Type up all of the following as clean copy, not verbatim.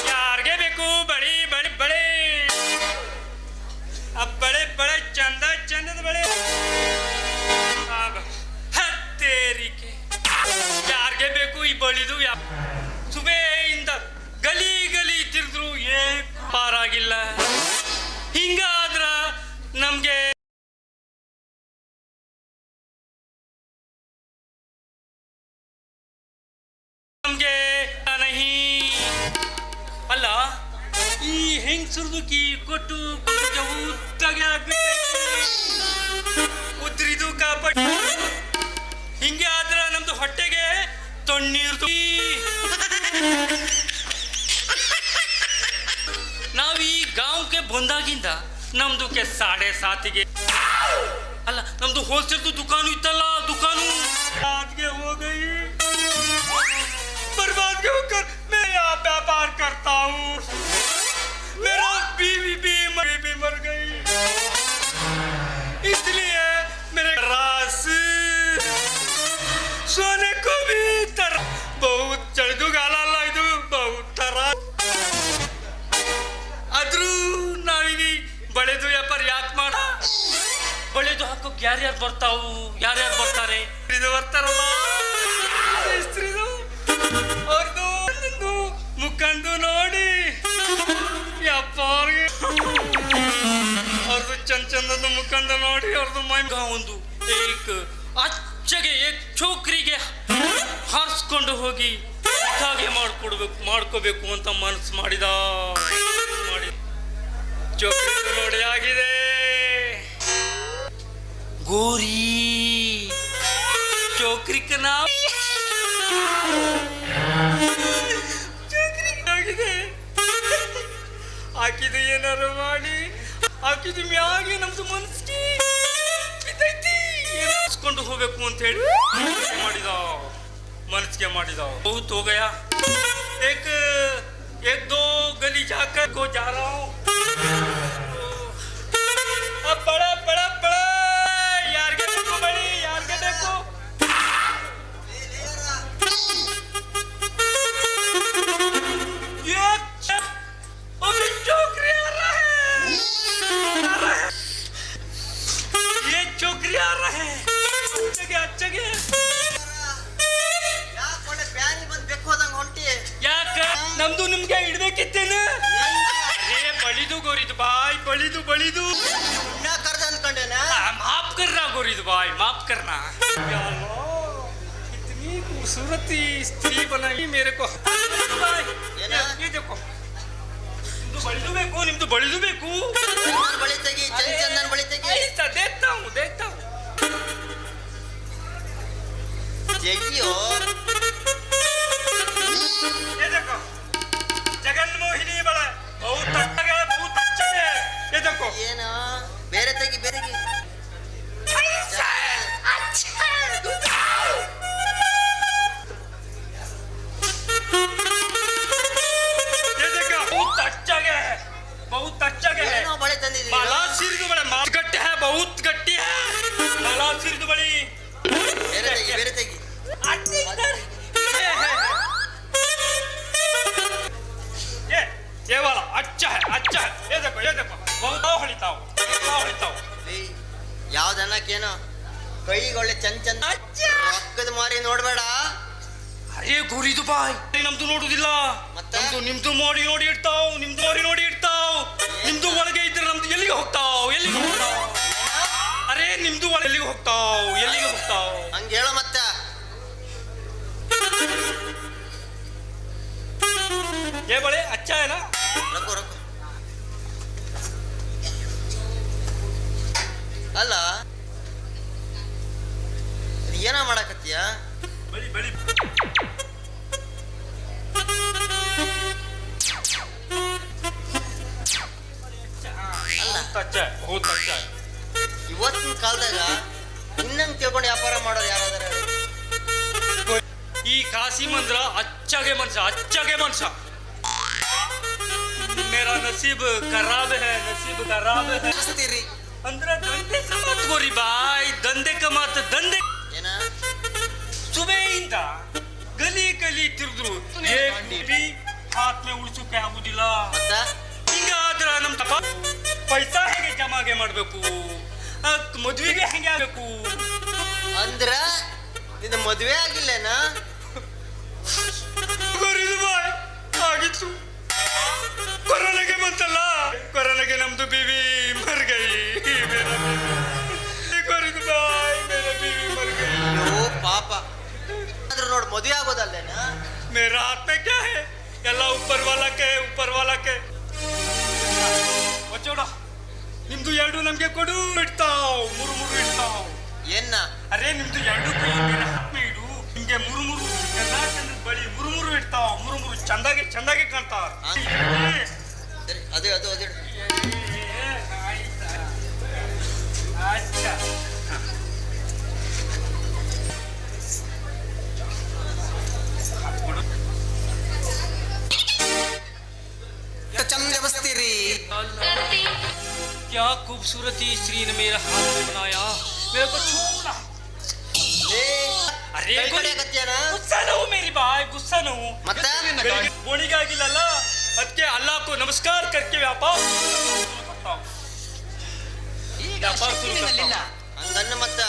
ಯಾರಿಗೆ ಬೇಕು ಬಳಿ ಬಳಿ ಬಳೆ ಬಳೆ ಬಳೆ ಚಂದ ಚಂದದ ಬಳೆ ಹತ್ತೇರಿಕೆ ಯಾರಿಗೆ ಬೇಕು ಈ ಬಳಿದು ಸುಬೇಯಿಂದ ಗಲಿ ಗಲಿ ತಿರುದ್ರು ಪಾರಾಗಿಲ್ಲ. ಹಿಂಗಾದ್ರ ನಮ್ಗೆ ಅಲ್ಲ ಈ ಹೆಂಗಸರ್ದು ಕೀ ಕೊಟ್ಟು ಉದ್ರಿದು ಕಾಪಾಡಿ ಹಿಂಗೆ ಆದ್ರ ನಮ್ದು ಹೊಟ್ಟೆಗೆ ತಣ್ಣೀರ್ದು. ನಾವ್ ಈ ಗಾಂವ್ಗೆ ಬಂದಾಗಿಂದ ನಮ್ದುಕ್ಕೆ 7:30 ಅಲ್ಲ ನಮ್ದು ಹೋಲ್ಸೇಲ್ದು ದುಕಾನು ಇತ್ತಲ್ಲ, ದುಕಾನು ಆದ್ಗೆ ಹೋಗೈ बर्बाद क्यों कर, मैं यहाँ व्यापार करता हूँ, मेरा बीवी भी मर गई, इसलिए मेरे रास सोने को भी बहुत चढ़दू गाला लाइदू बहुत तरह आद्रू नाविनी ಬಳೆದು ವ್ಯಾಪಾರ ಯಾಕೆ ಮಾಡ ಬಳೆದು ಹಾಕೋಕ್ ಯಾರ್ಯಾರು ಬರ್ತಾವು ಯಾರ್ಯಾರು ಬರ್ತಾರೆ ಇದು ಬರ್ತಾರಲ್ಲ ಇಸ್ತ್ರಿದು ಅವ್ರದ್ದು ಮುಖಂದು ನೋಡಿ ಯಪ್ಪ ಅವ್ರಿಗೆ ಅವ್ರದ್ದು ಚಂದದ ಮುಖಂದ ನೋಡಿ ಅವ್ರದ್ದು ಮೈ ಒಂದು ಏಕ್ ಅಚ್ಚಗೆ ಏಕ್ ಚೋಕ್ರಿಗೆ ಹಾರಿಸ್ಕೊಂಡು ಹೋಗಿ ಹಾಗೆ ಮಾಡ್ಕೋಬೇಕು ಅಂತ ಮನಸ್ಸು ಮಾಡಿದ ಚೋಕ್ರಿ ನೋಡಿ ಆಗಿದೆ ಗೋರಿ ಚೋಕ್ರಿಕ ನಾವು ಹಾಕಿದು ಏನಾರು ಮಾಡಿ ಹಾಕಿದು ಮ್ಯಾಗೆ ನಮ್ದು ಮನಸ್ಸಿಗೆ ಬಿದ್ದೈತಿ ಹೋಗ್ಬೇಕು ಅಂತ ಹೇಳಿ ಮನಸ್ಸಿಗೆ ಮಾಡಿದ बहुत हो गया एक दो गली जाकर को जा रहा हूँ अब बड़ा बड़ा बड़ा यार के देखो बड़ी यार के देखो ನಮ್ದು ನಿಮ್ಗೆ ಇಡ್ಬೇಕಿತ್ತೇನು ಬಳಿದು ಗೋರಿದು ಬಾಯ್ ಬಳಿದು ಬಳಿದು ಕರ್ದ ಅನ್ಕೊಂಡೇನ ಮಾಫ್ ಕರ್ನಾ ಗೋರಿದು ಬಾಯ್ ಮಾಫ್ ಕರ್ನಾ इतनी खूबसूरती स्त्री बनाई मेरे को ये देखो ನಿಮ್ದು ಬಳಿದು ಬೇಕು ನಿಮ್ದು ಬಳಿದು ಬೇಕು ಬಳಿ ತೆಗಿ ಚಂದನ್ ಬಳಿ ತೆಗಿ देखता हूँ ತೆಗಿಯೋ ये देखो जगन मोहिनी बड़ा बहुत अच्छा है ये देखो ಏನು ಬೇರೆ ತೆಗಿ ಬೇರೆ बहुत अच्छा है बड़े तंदिದ್ದೀರಿ माला सिर्फ बड़ा माल गट्टे है बहुत गट्टी है माला सिर्फ बड़ी ಬೇರೆ ತೆಗಿ ये वाला अच्छा है ये देखो बहुत ಹೊಳಿತಾವ್ ಯಾವ್ದನ್ನಕ್ಕೇನು ಕೈಗೊಳ್ಳೆ ಚಂದ ರೊಕ್ಕದ ಮಾರಿ ನೋಡ್ಬೇಡ ಅರೇ ಗುರಿದು ಬಾಯ್ ನಮ್ದು ನೋಡುದಿಲ್ಲ ನಮ್ದು ನಿಮ್ದು ನೋಡಿ ಇಡ್ತಾವ್ ನಿಮ್ದು ನೋಡಿ ಇಡ್ತಾವ್ ನಿಮ್ದು ಒಳಗೆ ಇದ್ರೆ ನಮ್ದು ಎಲ್ಲಿಗೆ ಹೋಗ್ತಾವ್ ಅರೇ ನಿಮ್ದು ಒಳಗೆ ಎಲ್ಲಿಗೆ ಹೋಗ್ತಾವ್ ಹಂಗ ಹೇಳ ಮತ್ತೆ ये बड़े अच्छा है ना ರೊಕ್ಕ ಅಲ್ಲ ಏನ ಮಾಡಕತ್ತೀಯ बड़ी बहुत अच्छा है ಇವತ್ತಿನ ಕಾಲದಾಗ ಇನ್ನಂಗ್ ತಿಳ್ಕೊಂಡು ವ್ಯಾಪಾರ ಮಾಡೋರು ಯಾರಾದಾರ ಈ ಕಾಶಿ ಮಂದ್ರ अच्छागे मनसा मेरा नसीब खराब है ಹಸ್ತೀರಿ अंदर धंधे का मत गोरी बाई धंधे का मत धंधे ಏನ ಸುಬೆಯಿಂದ ಗಲಿ ಗಲಿ ತಿರುದ್ರು ಹಾತ್ ಮೇ ಉಳಿಸೋಕೆ ಆಗುದಿಲ್ಲ ಮತ್ತ ಹಿಂಗಾದ್ರ ನಮ್ ತಪ್ಪ ಪೈಸಾ ಹೇಗೆ ಜಮಾಗೆ ಮಾಡ್ಬೇಕು ಮದುವೆಗೆ ಹೆಂಗೆ ಆಗ್ಬೇಕು ಅಂದ್ರ ನಿನ್ನ ಮದ್ವೆ ಆಗಿಲ್ಲೇನ ಗೊರಿದು ಬಾಯ್ ಆಗಿತ್ತು ಕೊರೋನಾಗೆ ಬಂತಲ್ಲ ಕೊರೋನಾಗೆ ನಮ್ದು ಬೀವಿ ಮರ್ ಗೈ ಗೊರಿದು ಬಾಯ್ ಮೇರಾ ಬೀವಿ ಮರ್ ಗೈ ಓ ಪಾಪ ಆದ್ರೂ ನೋಡ್ ಮದ್ವೆ ಆಗೋದಲ್ಲೇನ मेरा हाथ में क्या है ಎಲ್ಲ ऊपर वाला के ಒಚ್ಚೋಡ ನಿಮ್ದು ಎರಡು ನಮ್ಗೆ ಕೊಡು ಇಡ್ತಾವ್ ಮೂರು ಇಡ್ತಾವ್ ಏನ್ನ ಅರೆ ನಿಮ್ದು ಎರಡು ಕೈ ಮೇಲೆ ಹಾತ್ ಮೇ ಇಡು ನಿಮ್ಗೆ ಮೂರು ಎಲ್ಲಾ ಚಂದ್ರದ ಬಳಿ ಮೂರು ಇಡ್ತಾವ್ ಮೂರು ಚಂದಾಗೆ ಕಾಣ್ತಾವ ಸರಿ, ಅದು ಅದು ಅದು ಇಡು. अच्छा ಚಮಚ ಬಸ್ತೀರಿ क्या खूबसूरती श्री ने मेरा हाथ में बनाया मेरे को छूना ಅರೆ अरे ಕಡೆ ಆಗತ್ಯಾನ गुस्सा न हो मेरी भाई गुस्सा न हो ಮತ್ತೆ ಗೋಣಿಗಾಗಿಲ್ಲಲ್ಲ ಅದಕ್ಕೆ ಅಲ್ಲಾಹ್ को नमस्कार करके व्यापार ಹಂಗನ್ನ ಮತ್ತ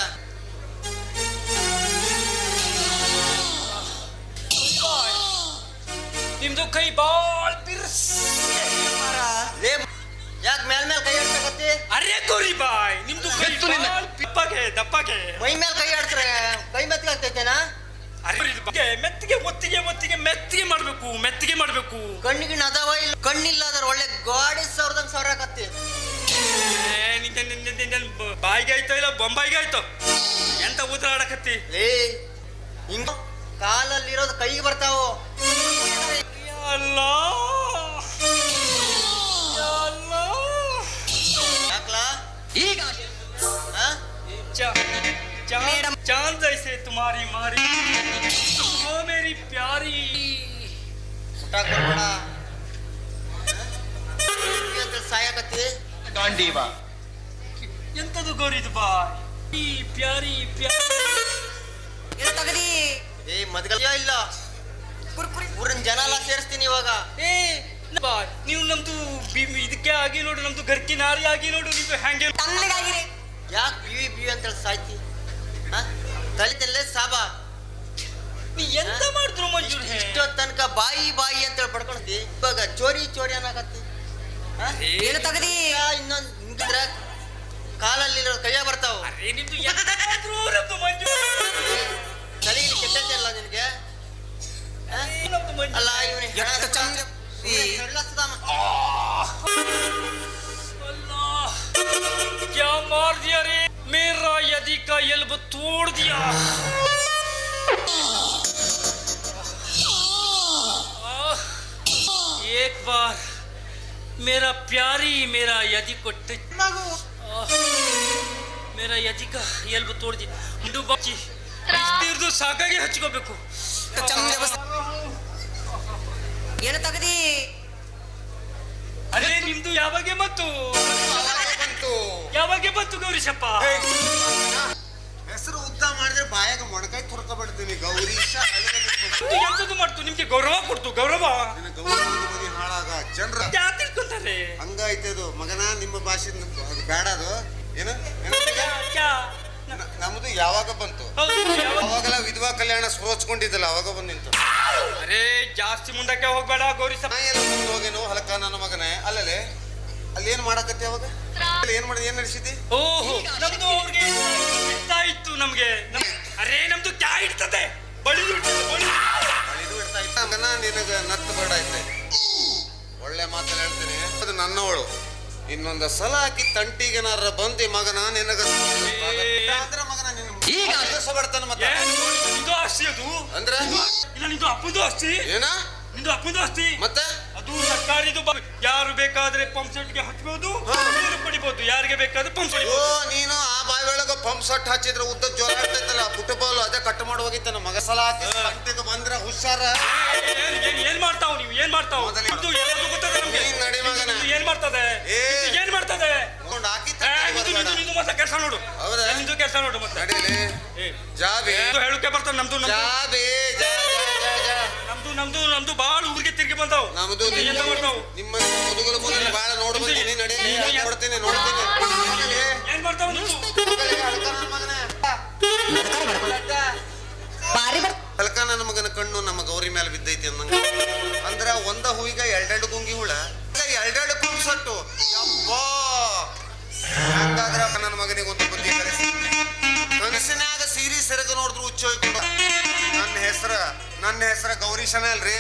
ನಿಮ್ದು ಕೈ ಬಾಳ್ ಲೇ ಯಾಕೆ ಮೇಲ್ ಕೈ ಆಡ್ಸಕತ್ತಿ ಅರೆ ಗೋರಿ ಬಾಯ್ ನಿಮ್ದು ಕೈ ದಪ್ಪಗೆ ಮೈ ಮೇಲ್ ಕೈ ಆಡ್ಸ್ರೆ ಕೈ ಮೆತ್ತಗೆ ಆಗ್ತೈತೇನ ಅರೆ ಮೆತ್ತಿಗೆ ಮಾಡ್ಬೇಕು ಕಣ್ಣಿಗೆ ಅದಾವ ಇಲ್ಲ ಕಣ್ಣಿಲ್ಲ ಅದ್ರ ಒಳ್ಳೆ ಗಾಡಿ ಸಾವಿರ ಆಕತ್ತಿ ಬಾಯಿಗೆ ಆಯ್ತೋ ಇಲ್ಲ ಬೊಂಬಾಯಿಗೆ ಆಯ್ತೋ ಎಂತ ಊತಾಡಕತ್ತಿ ಲೇ ಹಿಂಗ ಕಾಲಲ್ಲಿರೋದು ಕೈಗೆ ಬರ್ತಾವು ಅಲ್ಲ ಯಾಕ್ಲಾ ಈಗ चांद जैसे तुम्हारी मारी ओ मेरी प्यारी ಊಟ ಕೊಡ್ಬೇಡ ಸಾಯಕತ್ತಿ ಗಾಂಡೀವ ಎಂತದು ಗೋರಿದು ಬಾಯ್ ಈ ಪ್ಯಾರಿ ಏ ಮದ್ಗಲ್ ಇಲ್ಲ ಊರಿನ ಜನ ಎಲ್ಲ ಸೇರಿಸ್ತೀನಿ ಇವಾಗ ಏ ಬಾಯ್ ನೀವು ನಮ್ದು ಇದಕ್ಕೆ ಆಗಿ ನೋಡು ನಮ್ದು ಗರ್ಕಿ ನಾರಿ ಆಗಿ ನೋಡು ನೀವು ಹ್ಯಾಂಗೆ ಯಾಕೆ ಬಿವಿ ಅಂತೇಳಿ ಸಾಯ್ತಿ ತಲಿತಲ್ಲೇ ಸಾಬಾ ನೀ ಎಂತ ಮಾಡಿದ್ರು ಮಂಜೂರ್ ಇಷ್ಟೋ ತನಕ ಬಾಯಿ ಅಂತೇಳಿ ಪಡ್ಕೊಳ್ತಿ ಇವಾಗ ಚೋರಿ ಅನ್ನಕತ್ತಿ ಏನು ತಗದಿ ಇನ್ನೊಂದು ಹಿಂಗಿದ್ರ ಕಾಲಲ್ಲಿ ಕೈಯಾಗ ಬರ್ತಾವ ಅರೆ ನಿಮ್ದು ಎಂತ ಮಾಡಿದ್ರು ನಮ್ದು ಮಂಜೂರ್ ತಲೆಗೆ ಕೆಟ್ಟಲ್ಲ ನಿನಗೆ ನಮ್ದು ಮಂಜೂರ್ ಅಲ್ಲ ಇವನಿಗೆ अल्लाह क्या मार दिया रे मेरा यदि का यल्ब तोड़ दिया एक बार मेरा प्यारी मेरा यदि को मेरा यदि का यल्ब तोड़ दिया मुंडू बाची ಇಷ್ಟಿರ್ದು ಸಾಕಾಗಿ ಹಚ್ಕೋಬೇಕು ಏನು ತಗದಿ ಅದೇ ನಿಮ್ದು ಯಾವಾಗೆ ಬಂತು ಗೌರೀಶಪ್ಪ ಹೆಸರು ಉದ್ದ ಮಾಡಿದ್ರೆ ಬಾಯಾಗ ಮೊಣಕಾಯಿ ತುರ್ಕೊಬಿಡ್ತೀನಿ ಗೌರೀಶ ಎಂತದ್ದು ಮಾಡ್ತು ನಿಮ್ಗೆ ಗೌರವ ಕೊಡ್ತು ಗೌರವ ಗೌರವ ಮನಿ ಹಾಳಾಗ ಜನರ ಯಾರು ತಿಳ್ಕೊಂತಾರೆ ಹಂಗೈತೆ ಅದು ಮಗನ ನಿಮ್ಮ ಭಾಷೆ ಅದು ಬೇಡ ಅದು ಏನು ನಮ್ದು ಯಾವಾಗ ಬಂತು ಅವಾಗೆಲ್ಲ ವಿಧವಾ ಕಲ್ಯಾಣ ಸುರೋಚ್ಕೊಂಡಿದ್ದಲ್ಲ ಅವಾಗ ಬಂದು ನಿಂತು ಅರೆ ಜಾಸ್ತಿ ಮುಂದಕ್ಕೆ ಹೋಗ್ಬೇಡ ಗೌರೀಶಪ್ಪ ಮುಂದೆ ಹೋಗೇನು ಹಲಕ ನನ್ನ ಮಗನೇ ಅಲ್ಲೇ ಅಲ್ಲಿ ಏನ್ ಮಾಡಕತ್ತಿ ಅವಾಗ ಏನ್ ಮಾಡಿದ ಏನ್ ನಡೆಸಿದಿ ಓಹೋ ನಮ್ದು ಅವ್ರಿಗೆ ಇಡ್ತಾ ಇತ್ತು ನಮ್ಗೆ ಅರೆ ನಮ್ದು ಕ್ಯಾ ಇಡ್ತದೆ ಬಳಿದು ಇಡ್ತಾ ಇತ್ತ ಮಗನ ನಿನಗ ನತ್ತು ಬೇಡ ಐತೆ ಒಳ್ಳೆ ಮಾತಲ್ಲಿ ಹೇಳ್ತೀನಿ ಅದು ನನ್ನವಳು ಇನ್ನೊಂದು ಸಲ ಹಾಕಿ ತಂಟಿಗೆನಾರ ಬಂದಿ ಮಗನ ನಿನಗ ಅಂದ್ರೆ ಮಗನ ಈಗ ಬರ್ತಾನ ಮತ್ತೆ ನಿಂದು ಆಸ್ತಿ ಅದು ಅಂದ್ರೆ ಇಲ್ಲ ನಿಂದು ಅಪ್ಪಂದು ಆಸ್ತಿ ಏನ ನಿಂದು ಅಪ್ಪಂದು ಆಸ್ತಿ ಮತ್ತೆ ಅದು ಸರ್ಕಾರಿದು ಯಾರು ಬೇಕಾದ್ರೆ ಪಂಪ್ ಸೆಟ್ಗೆ ಹಚ್ಬೋದು ನೀರು ಪಡಿಬಹುದು ಯಾರಿಗೆ ಬೇಕಾದ್ರೆ ಪಂಪ್ ಸೆಟ್ ಓ ನೀನು ಆ ಬಾಯಿ ಒಳಗ ಪಂಪ್ ಸೆಟ್ ಹಚ್ಚಿದ್ರೆ ಉದ್ದ ಜೋರ ಆಗ್ತೈತಲ್ಲ ಫುಟ್ಬಾಲ್ ಅದೇ ಕಟ್ ಮಾಡುವಾಗಿತ್ತ ಮಗ ಸಲ ಹಾಕಿ ಬಂದ್ರ ಹುಷಾರ ಏನ್ ಮಾಡ್ತಾವ್ ನೀವು ಏನ್ ಮಾಡ್ತಾವ್ ಇದು ಎಲ್ಲರಿಗೂ ಗೊತ್ತದೆ ನಮ್ಗೆ ನೀನ್ ನಡಿ ಮಗನ ಏನ್ ಮಾಡ್ತದೆ ಏನ್ ಮಾಡ್ತದೆ ನೋಡ್ ಹಾಕಿ ನಿಂದು ಮತ್ತೆ ಕೆಲಸ ನೋಡು. ಹೌದಾ? ನಿಂದು ಕೆಲಸ ನೋಡು ಮತ್ತೆ. ನಡೀಲಿ ಜಾಬಿ ಇದು ಹೇಳಕ್ಕೆ ಬರ್ತಾನೆ ನಮ್ದು ಜಾಬಿ ಜಾ ಜಾ ಜಾ ಜಾ. ನಮ್ದು ಬಾಳ ಊರಿಗೆ ತಿರುಗಿ ಬಂದಾವ್. ನಮ್ದು ಎಂತ ಮಾಡ್ತಾವು? ನಿಮ್ಮ ಮುದುಗಲು ಮುಂದೆ ಬಾಳ ನೋಡ್ ಬಂದೀನಿ. ನಡೀಲಿ ನೋಡ್ತೀನಿ ಏನ್ ಮಾಡ್ತಾವ ನೀವು? ಕಲ್ಕ ನನ್ನ ಮಗನ ಕಣ್ಣು ನಮ್ಮ ಗೌರಿ ಮೇಲೆ ಬಿದ್ದೈತಿ ಅಂದಂಗ. ಅಂದ್ರ ಒಂದ ಹೂವಿಗ ಎರಡೆರಡು ಗುಂಗಿ ಹುಳ, ಎರಡೆರಡು ಕುಂಸಟ್ಟು. ಯಪ್ಪಾ ಹಂಗಾದ್ರ ನನ್ನ ಮಗನಿಗೆ ಒಂದು ಬುದ್ಧಿ ಕಲಿಸಿ. ಕನಸಿನಾಗ ಸೀರಿ ಸೆರಗ ನೋಡಿದ್ರು ಹುಚ್ಚ ಹೋಯ್ಕೊಂಡ. ನನ್ನ ಹೆಸರ ಗೌರೀಶನ ಅಲ್ರಿ.